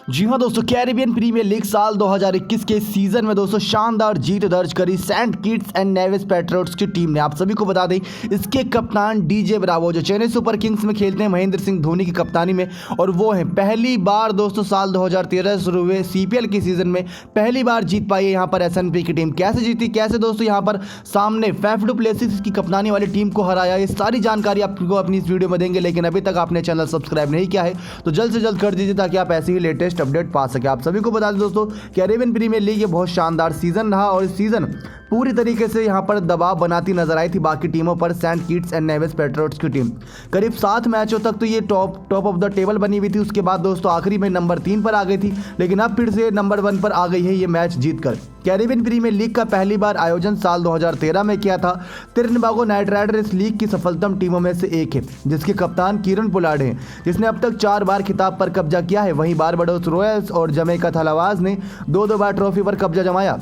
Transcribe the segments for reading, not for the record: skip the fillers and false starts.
जी हाँ दोस्तों, Caribbean premiere league साल 2021 के सीजन में दोस्तों शानदार जीत दर्ज करी Saint Kitts and Nevis Patriots की टीम ने। आप सभी को बता दें, इसके कप्तान डीजे ब्रावो जो चेन्नई सुपर किंग्स में खेलते हैं महेंद्र सिंह धोनी की कप्तानी में, और वो है पहली बार दोस्तों साल 2013 शुरू हुए सीपीएल के सीजन में पहली बार जीत पाई है यहाँ पर एसएनपी की टीम। कैसे जीती, कैसे दोस्तों यहाँ पर सामने फैफ डू प्लेसिस की कप्तानी वाली टीम को हराया, ये सारी जानकारी आपको अपनी इस वीडियो में देंगे। लेकिन अभी तक आपने चैनल सब्सक्राइब नहीं किया है तो जल्द से जल्द कर दीजिए ताकि आप ऐसे ही लेटेस्ट अपडेट पा सके। आप सभी को बता दें दोस्तों, कैरिबियन प्रीमियर लीग ये बहुत शानदार सीजन रहा और इस सीजन पूरी तरीके से यहां पर दबाव बनाती नजर आई थी बाकी टीमों पर Saint Kitts and Nevis Patriots की टीम। करीब 7 मैचों तक तो ये टॉप ऑफ द टेबल बनी हुई थी। उसके बाद दोस्तों आखिरी में नंबर 3 पर आ गई थी, लेकिन अब फिर से नंबर 1 पर आ गई है ये मैच जीतकर। कैरिबियन प्रीमियर लीग का पहली बार आयोजन साल 2013 में किया था। त्रिनिदाद नाइट राइडर इस लीग की सफलतम टीमों में से एक है, जिसके कप्तान कीरन पोलार्ड हैं, जिसने अब तक 4 बार खिताब पर कब्जा किया है। वहीं बारबाडोस रॉयल्स और जमैका थलावाज ने 2 बार ट्रॉफी पर कब्जा जमाया।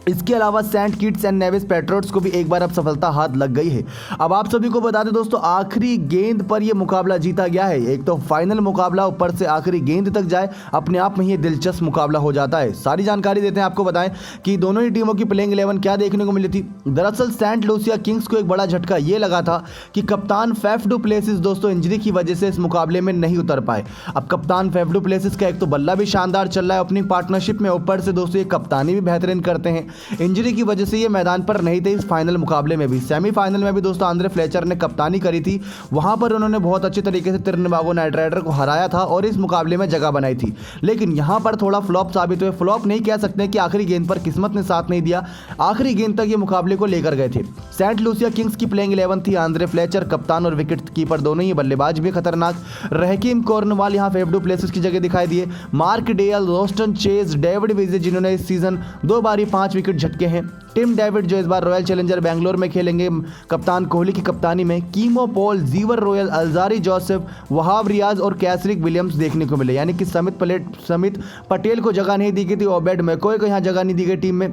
इसके अलावा Saint Kitts and Nevis Patriots को भी एक बार अब सफलता हाथ लग गई है। अब आप सभी को बता दें दोस्तों, आखिरी गेंद पर यह मुकाबला जीता गया है। एक तो फाइनल मुकाबला, ऊपर से आखिरी गेंद तक जाए, अपने आप में ये दिलचस्प मुकाबला हो जाता है। सारी जानकारी देते हैं आपको, बताएं कि दोनों ही टीमों की प्लेइंग 11 क्या देखने को मिली थी। दरअसल सेंट लूसिया किंग्स को एक बड़ा झटका ये लगा था कि कप्तान फैफ डू प्लेसिस दोस्तों इंजरी की वजह से इस मुकाबले में नहीं उतर पाए। अब कप्तान फैफ डू प्लेसिस का एक तो बल्ला भी शानदार चल रहा है अपनी पार्टनरशिप में, ऊपर से दोस्तों ये कप्तानी भी बेहतरीन करते हैं। इंजरी की वजह से ये मैदान पर नहीं थे इस फाइनल मुकाबले में भी। सेमीफाइनल में भी दोस्तों आंद्रे फ्लेचर ने कप्तानी करी थी, वहां पर उन्होंने बहुत अच्छे तरीके से त्रिनिदाद नाइट राइडर को हराया था और इस मुकाबले में जगह बनाई थी। लेकिन यहां पर थोड़ा फ्लॉप साबित हुए। फ्लॉप नहीं कह सकते कि आखिरी गेंद पर किस्मत ने साथ नहीं दिया, आखिरी गेंद तक ये मुकाबले को लेकर गए थे। सेंट लूसिया किंग्स की प्लेइंग 11 थी आंद्रे फ्लेचर कप्तान और विकेट कीपर दोनों ही, बल्लेबाज भी खतरनाक। रहकीम कॉर्नवाल यहाँ फैफ डू प्लेसिस की जगह दिखाई दिए। मार्क डेयल, रोस्टन चेज, डेविड विजे जिन्होंने इस सीजन 2 बार 5 विकेट झटके हैं। टिम डेविड जो इस बार रॉयल चैलेंजर बेंगलोर में खेलेंगे कप्तान कोहली की कप्तानी में। कीमो पॉल, जीवर रॉयल, अल्जारी जोसेफ, वहाब रियाज और कैसरिक विलियम्स देखने को मिले। यानी कि समित पटेल को जगह नहीं दी गई थी, ओबेड मैकोय को यहाँ जगह नहीं दी गई टीम में।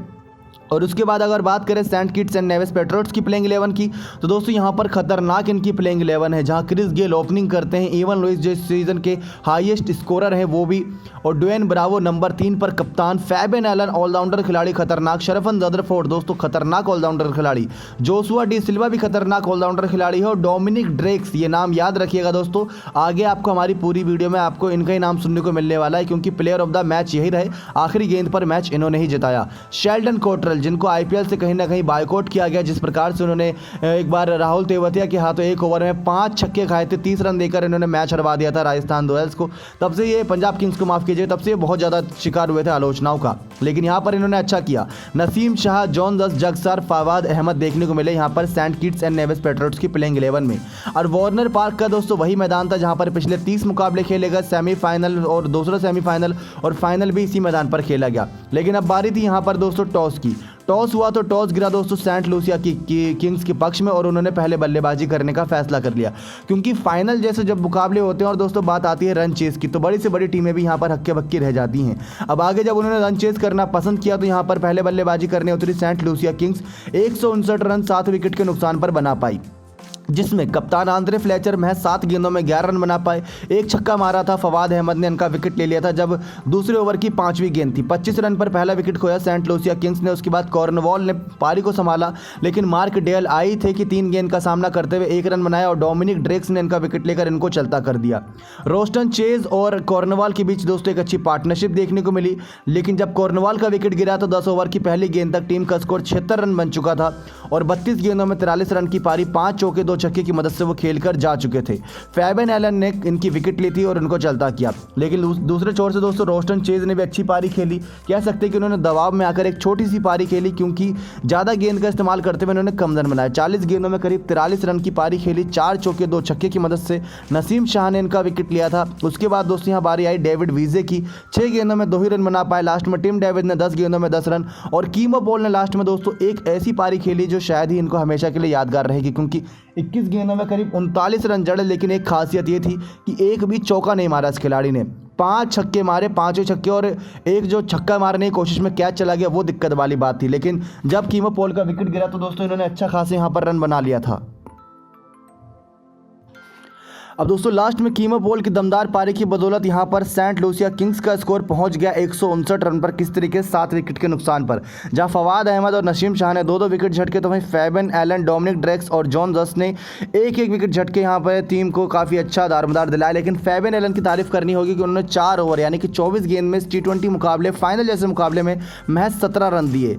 और उसके बाद अगर बात करें Saint Kitts and Nevis Patriots की प्लेइंग 11 की, तो दोस्तों यहाँ पर खतरनाक इनकी प्लेइंग 11 है, जहाँ क्रिस गेल ओपनिंग करते हैं, इवन लुइस जो इस सीजन के हाईएस्ट स्कोरर हैं वो भी, और ड्वेन ब्रावो नंबर 3 पर कप्तान, फैबियन एलन ऑलराउंडर खिलाड़ी खतरनाक, शरफन रदरफोर्ड दोस्तों खतरनाक ऑलराउंडर खिलाड़ी, जोसुआ डी सिल्वा भी खतरनाक ऑलराउंडर खिलाड़ी है, और डोमिनिक ड्रेक्स, ये नाम याद रखिएगा दोस्तों, आगे आपको हमारी पूरी वीडियो में आपको इनका ही नाम सुनने को मिलने वाला है, क्योंकि प्लेयर ऑफ द मैच यही रहे। आखिरी गेंद पर मैच इन्होंने ही जिताया। शेल्डन कोटरल, जिनको आईपीएल से कहीं ना कहीं बायकॉट किया गया, जिस प्रकार से उन्होंने एक बार राहुल तेवतिया के हाथों 1 ओवर में 5 छक्के खाए थे, 30 रन देकर इन्होंने मैच हरवा दिया था राजस्थान रॉयल्स को। तब से ये पंजाब किंग्स को माफ कीजिए, तब से बहुत ज्यादा शिकार हुए थे आलोचनाओं का, लेकिन यहां पर इन्होंने अच्छा किया। नसीम शाह, जॉन दस, जगसार, फवाद अहमद देखने को मिले यहां पर Saint Kitts and Nevis Patriots की प्लेइंग 11 में। और वार्नर पार्क का दोस्तों वही मैदान था जहां पर पिछले 30 मुकाबले खेले गए, सेमीफाइनल और दूसरा सेमीफाइनल और फाइनल भी इसी मैदान पर खेला गया। लेकिन अब बारी थी यहां पर दोस्तों टॉस की। टॉस हुआ तो टॉस गिरा दोस्तों सेंट लूसिया की किंग्स के पक्ष में, और उन्होंने पहले बल्लेबाजी करने का फैसला कर लिया, क्योंकि फाइनल जैसे जब मुकाबले होते हैं और दोस्तों बात आती है रन चेस की, तो बड़ी से बड़ी टीमें भी यहाँ पर हक्के बक्की रह जाती हैं। अब आगे जब उन्होंने रन चेस करना पसंद किया तो यहाँ पर पहले बल्लेबाजी करने उतरी Saint Lucia Kings. 159 run 7 wicket के नुकसान पर बना पाई, जिसमें कप्तान आंद्रे फ्लेचर महज 7 गेंदों में 11 रन बना पाए। 1 छक्का मारा था, फवाद अहमद ने इनका विकेट ले लिया था जब दूसरे ओवर की 5वीं गेंद थी। 25 रन पर पहला विकेट खोया सेंट लूसिया किंग्स ने। उसके बाद कॉर्नवॉल ने पारी को संभाला, लेकिन मार्क डेल आई थे कि 3 गेंद का सामना करते हुए 1 रन बनाया, और डोमिनिक ड्रेक्स ने इनका विकेट लेकर इनको चलता कर दिया। रोस्टन चेज और कॉर्नवॉल के बीच दोस्तों एक अच्छी पार्टनरशिप देखने को मिली, लेकिन जब कॉर्नवॉल का विकेट गिरा तो 10 ओवर की पहली गेंद तक टीम का स्कोर 76 रन बन चुका था, और 32 गेंदों में 43 रन की पारी 5 चौके 2 छक्के की मदद से खेलकर जा चुके थे। फैबियन एलन ने इनकी विकेट ली थी और उनको चलता किया। लेकिन दूसरे छोर से दोस्तों रोस्टन चेज ने भी अच्छी पारी खेली। कह सकते हैं कि उन्होंने दबाव में आकर एक छोटी सी पारी खेली, क्योंकि ज़्यादा गेंद का इस्तेमाल करते हुए उन्होंने कम रन बनाए। 40 गेंदों में करीब 43 रन की पारी खेली, 4 चौके 2 छक्के की मदद से। नसीम शाह ने इनका विकेट लिया था। उसके बाद दोस्तों यहाँ बारी आई डेविड विजे की। 6 गेंदों में 2 ही रन बना पाए लास्ट में। टिम डेविड ने 10 गेंदों में 10 रन, और कीमो पॉल ने लास्ट में दोस्तों एक ऐसी पारी खेली जो शायद ही इनको हमेशा के लिए यादगार रहेगी, क्योंकि 21 गेंदों में करीब 39 रन जड़े। लेकिन एक खासियत ये थी कि एक भी चौका नहीं मारा इस खिलाड़ी ने। 5 छक्के मारे, 5 छक्के, और एक जो छक्का मारने की कोशिश में कैच चला गया, वो दिक्कत वाली बात थी। लेकिन जब कीमो पॉल का विकेट गिरा तो दोस्तों इन्होंने अच्छा खासा यहाँ पर रन बना लिया था। अब दोस्तों लास्ट में कीमो पॉल की दमदार पारी की बदौलत यहां पर सेंट लूसिया किंग्स का स्कोर पहुंच गया 159 रन पर, किस तरीके से 7 विकेट के नुकसान पर, जहां फवाद अहमद और नसीम शाह ने 2-2 विकेट झटके, तो वहीं फैबियन एलन, डोमिनिक ड्रेक्स और जॉन जस ने एक विकेट झटके यहां पर टीम को काफ़ी अच्छा दारोमदार दिलाया। लेकिन फैबियन एलन की तारीफ करनी होगी कि उन्होंने 4 ओवर यानी कि 24 गेंद में T20 मुकाबले फाइनल जैसे मुकाबले में महज 17 रन दिए।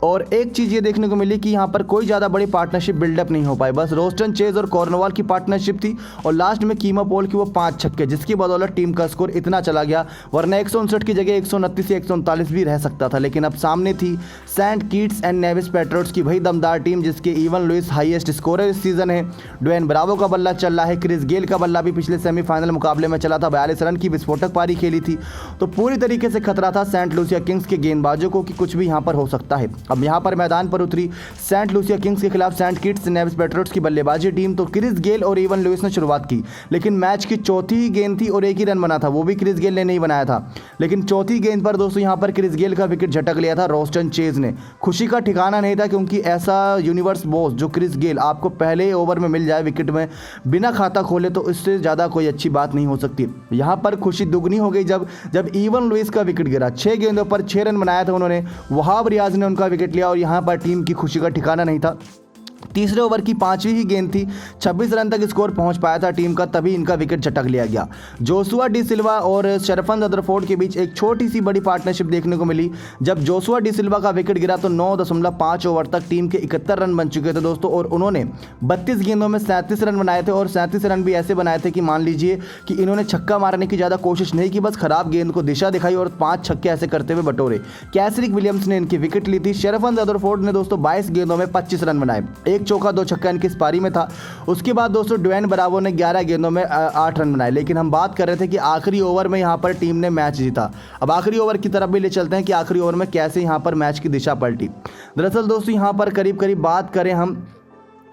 और एक चीज़ ये देखने को मिली कि यहाँ पर कोई ज़्यादा बड़ी पार्टनरशिप बिल्डअप नहीं हो पाई, बस रोस्टन चेज और कॉर्नवाल की पार्टनरशिप थी और लास्ट में कीमो पॉल की वो 5 छक्के, जिसकी बदौलत टीम का स्कोर इतना चला गया, वरना 159 की जगह 129 या 139 भी रह सकता था। लेकिन अब सामने थी Saint Kitts and Nevis Patriots की वही दमदार टीम जिसके इवन लुइस हाईएस्ट स्कोरर इस सीजन है। ड्वेन ब्रावो का बल्ला चल रहा है, क्रिस गेल का बल्ला भी पिछले सेमीफाइनल मुकाबले में चला था, 42 रन की विस्फोटक पारी खेली थी। तो पूरी तरीके से खतरा था सेंट लूसिया किंग्स के गेंदबाजों को कि कुछ भी यहाँ पर हो सकता है। अब यहाँ पर मैदान पर उतरी सेंट लूसिया किंग्स के खिलाफ सेंट किट्स नेविस पेट्रियोट्स की बल्लेबाजी टीम। तो क्रिस गेल और इवन लुइस ने शुरुआत की, लेकिन मैच की चौथी ही गेंद थी और एक ही रन बना था, वो भी क्रिस गेल ने नहीं बनाया था। लेकिन चौथी गेंद पर दोस्तों यहाँ पर क्रिस गेल का विकेट झटक लिया था रोस्टन चेज ने। खुशी का ठिकाना नहीं था, क्योंकि ऐसा यूनिवर्स बॉस जो क्रिस गेल आपको पहले ओवर में मिल जाए विकेट में बिना खाता खोले, तो इससे ज़्यादा कोई अच्छी बात नहीं हो सकती। यहाँ पर खुशी दुगनी हो गई जब इवन लुइस का विकेट गिरा। 6 गेंदों पर 6 रन बनाया था उन्होंने, वहाब रियाज ने उनका विकेट लिया और यहाँ पर टीम की खुशी का ठिकाना नहीं था। तीसरे ओवर की 5वीं ही गेंद थी, 26 रन तक स्कोर पहुंच पाया था टीम का, तभी इनका विकेट झटक लिया गया। जोसुआ डी सिल्वा और शरफन रदरफोर्ड के बीच एक छोटी सी बड़ी पार्टनरशिप देखने को मिली। जब जोसुआ डी सिल्वा का विकेट गिरा तो 9.5 ओवर तक टीम के 71 रन बन चुके थे दोस्तों, और उन्होंने 32 गेंदों में 37 रन बनाए थे। और 37 रन भी ऐसे बनाए थे कि मान लीजिए कि इन्होंने छक्का मारने की ज़्यादा कोशिश नहीं की, बस खराब गेंद को दिशा दिखाई और 5 छक्के ऐसे करते हुए बटोरे। कैसरिक विलियम्स ने इनकी विकेट ली थी। शरफन रदरफोर्ड ने दोस्तों 22 गेंदों में 25 रन बनाए, 1 चौका 2 छक्का इनकी इस पारी में था। उसके बाद दोस्तों ड्वेन ब्रावो ने 11 गेंदों में 8 रन बनाए। लेकिन हम बात कर रहे थे कि आखिरी ओवर में यहाँ पर टीम ने मैच जीता। अब आखिरी ओवर की तरफ भी ले चलते हैं कि आखिरी ओवर में कैसे यहाँ पर मैच की दिशा पलटी। दरअसल दोस्तों यहाँ पर करीब करीब बात करें हम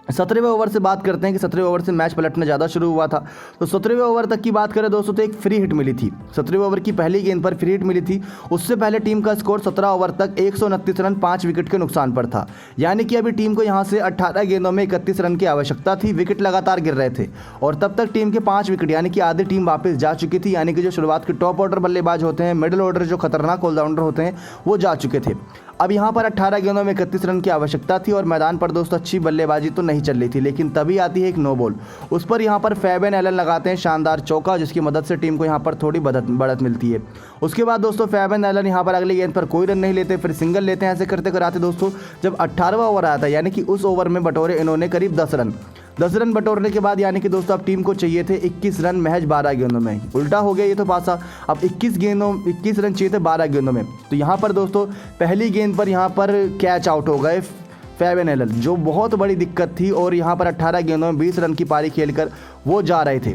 17वें ओवर से बात करते हैं कि 17वें ओवर से मैच पलटना ज़्यादा शुरू हुआ था। तो 17वें ओवर तक की बात करें दोस्तों तो एक फ्री हिट मिली थी। 17वें ओवर की पहली गेंद पर फ्री हिट मिली थी। उससे पहले टीम का स्कोर 17 ओवर तक 129 रन 5 विकेट के नुकसान पर था। यानी कि अभी टीम को यहां से 18 गेंदों में 31 रन की आवश्यकता थी। विकेट लगातार गिर रहे थे और तब तक टीम के 5 विकेट यानी कि आधी टीम वापस जा चुकी थी। यानी कि जो शुरुआत के टॉप ऑर्डर बल्लेबाज होते हैं, मिडिल ऑर्डर जो खतरनाक ऑलराउंडर होते हैं, वो जा चुके थे। अब यहाँ पर 18 गेंदों में 31 रन की आवश्यकता थी और मैदान पर दोस्तों अच्छी बल्लेबाजी तो नहीं चल रही थी। लेकिन तभी आती है एक नो बॉल, उस पर यहाँ पर फैबियन एलन लगाते हैं शानदार चौका, जिसकी मदद से टीम को यहाँ पर थोड़ी बढ़त मिलती है। उसके बाद दोस्तों फैबियन एलन यहाँ पर अगली गेंद पर कोई रन नहीं लेते, फिर सिंगल लेते हैं। ऐसे करते कराते दोस्तों जब 18वां ओवर आया था, यानी कि उस ओवर में बटोरे इन्होंने करीब 10 रन बटोरने के बाद, यानी कि दोस्तों अब टीम को चाहिए थे 21 रन महज 12 गेंदों में। उल्टा हो गया ये तो पासा, अब 21 रन चाहिए थे 12 गेंदों में। तो यहाँ पर दोस्तों पहली गेंद पर यहाँ पर कैच आउट हो गए फैबियन एलन, जो बहुत बड़ी दिक्कत थी। और यहाँ पर 18 गेंदों में 20 रन की पारी खेलकर वो जा रहे थे।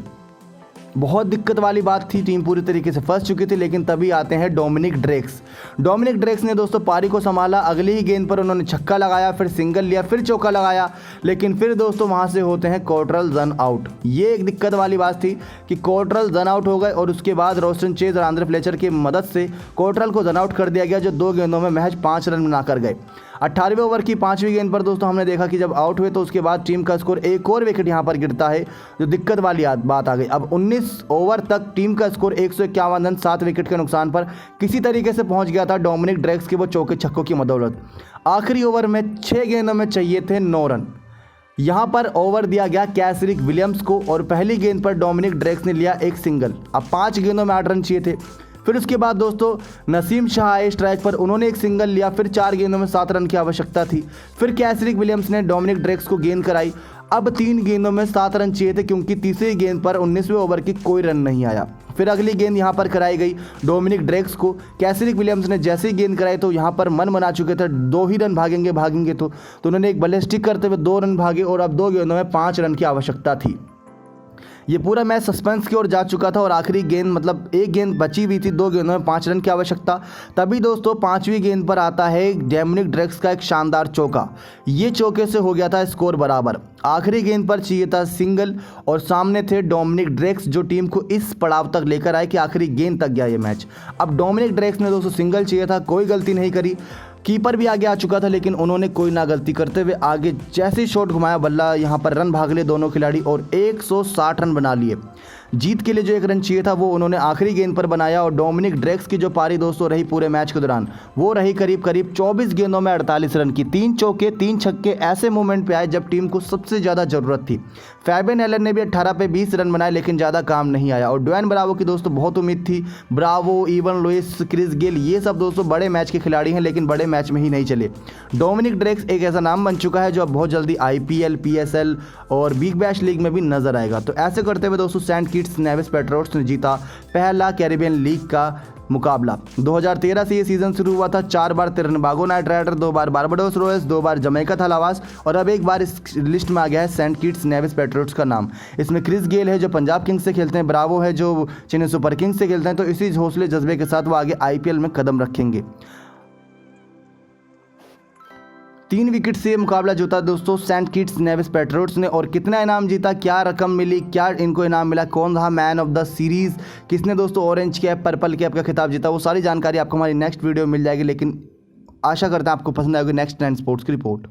बहुत दिक्कत वाली बात थी, टीम पूरी तरीके से फंस चुकी थी। लेकिन तभी आते हैं डोमिनिक ड्रेक्स ने दोस्तों पारी को संभाला। अगली ही गेंद पर उन्होंने छक्का लगाया, फिर सिंगल लिया, फिर चौका लगाया। लेकिन फिर दोस्तों वहां से होते हैं कोटरल रन आउट। ये एक दिक्कत वाली बात थी कि कोटरल रन आउट हो गए और उसके बाद रोस्टन चेज और आंद्रे फ्लेचर की मदद से कोटरल को रन आउट कर दिया गया, जो 2 गेंदों में महज 5 रन बनाकर गए। 18वें ओवर की 5वीं गेंद पर दोस्तों हमने देखा कि जब आउट हुए तो उसके बाद टीम का स्कोर एक और विकेट यहां पर गिरता है, जो दिक्कत वाली बात आ गई। अब 19 ओवर तक टीम का स्कोर 151 रन 7 विकेट के नुकसान पर किसी तरीके से पहुंच गया था डोमिनिक ड्रेक्स के वो चौके छक्कों की बदौलत। आखिरी ओवर में 6 गेंदों में चाहिए थे 9 रन। यहां पर ओवर दिया गया कैसरिक विलियम्स को और पहली गेंद पर डोमिनिक ड्रेक्स ने लिया एक सिंगल। अब 5 गेंदों में 8 रन चाहिए थे। फिर उसके बाद दोस्तों नसीम शाह आए स्ट्राइक पर, उन्होंने एक सिंगल लिया। फिर 4 गेंदों में 7 रन की आवश्यकता थी। फिर कैसरिक विलियम्स ने डोमिनिक ड्रेक्स को गेंद कराई। अब 3 गेंदों में 7 रन चाहिए थे, क्योंकि तीसरी गेंद पर 19वें ओवर की कोई रन नहीं आया। फिर अगली गेंद यहां पर कराई गई डोमिनिक ड्रेक्स को। कैसरिक विलियम्स ने जैसे ही गेंद कराई तो यहां पर मन बना चुके थे 2 ही रन भागेंगे तो उन्होंने एक बल्लेस्टिक करते हुए 2 रन भागे और अब 2 गेंदों में 5 रन की आवश्यकता थी। ये पूरा मैच सस्पेंस की ओर जा चुका था और आखिरी गेंद मतलब एक गेंद बची हुई थी, 2 गेंदों में 5 रन की आवश्यकता। तभी दोस्तों 5वीं गेंद पर आता है डोमिनिक ड्रेक्स का एक शानदार चौका। ये चौके से हो गया था स्कोर बराबर। आखिरी गेंद पर चाहिए था सिंगल और सामने थे डोमिनिक ड्रेक्स, जो टीम को इस पड़ाव तक लेकर आए कि आखिरी गेंद तक गया ये मैच। अब डोमिनिक ड्रेक्स ने दोस्तों सिंगल चाहिए था, कोई गलती नहीं करी। कीपर भी आगे आ चुका था, लेकिन उन्होंने कोई ना गलती करते हुए आगे जैसे ही शॉट घुमाया बल्ला, यहाँ पर रन भाग लिए दोनों खिलाड़ी और 160 रन बना लिए। जीत के लिए जो 1 रन चाहिए था वो उन्होंने आखिरी गेंद पर बनाया और डोमिनिक ड्रेक्स की जो पारी दोस्तों रही पूरे मैच के दौरान वो रही करीब करीब 24 गेंदों में 48 रन की। 3 चौके 3 छक्के ऐसे मोमेंट पे आए जब टीम को सबसे ज़्यादा ज़रूरत थी। फैबियन एलन ने भी 18 पे 20 रन बनाए, लेकिन ज़्यादा काम नहीं आया। और ड्वेन ब्रावो की दोस्तों बहुत उम्मीद थी। Bravo, Evin Lewis, Chris Gayle, ये सब दोस्तों बड़े मैच के खिलाड़ी हैं, लेकिन बड़े मैच में ही नहीं चले। डोमिनिक ड्रेक्स एक ऐसा नाम बन चुका है जो अब बहुत जल्दी IPL, PSL और बिग बैश लीग में भी नजर आएगा। तो ऐसे करते हुए दोस्तों सेंट किट्स नेविस पेट्रोट्स ने जीता पहला कैरिबियन लीग का मुकाबला। 2013 से ये सीजन शुरू हुआ था। 4 बार त्रिनिदागो नाइट राइडर, 2 बार बारबाडोस रॉयल्स, 2 बार जमैका थलावास और अब एक बार इस लिस्ट में आ गया है सेंट किट्स नेविस पेट्रोट्स का नाम। इसमें क्रिस गेल है जो पंजाब किंग्स से खेलते हैं, ब्रावो है जो चेन्नई सुपर किंग्स से खेलते हैं। तो इसी हौसले जज्बे के साथ वो आगे IPL में कदम रखेंगे। 3 विकेट से मुकाबला जीता दोस्तों सेंट किट्स नेविस पेट्रोट्स ने। और कितना इनाम जीता, क्या रकम मिली, क्या इनको इनाम मिला, कौन रहा मैन ऑफ द सीरीज़, किसने दोस्तों ऑरेंज कैप, पर्पल कैप का खिताब जीता, वो सारी जानकारी आपको हमारी नेक्स्ट वीडियो में मिल जाएगी। लेकिन आशा करते हैं आपको पसंद आएगी नेक्स्ट 9 स्पोर्ट्स की रिपोर्ट।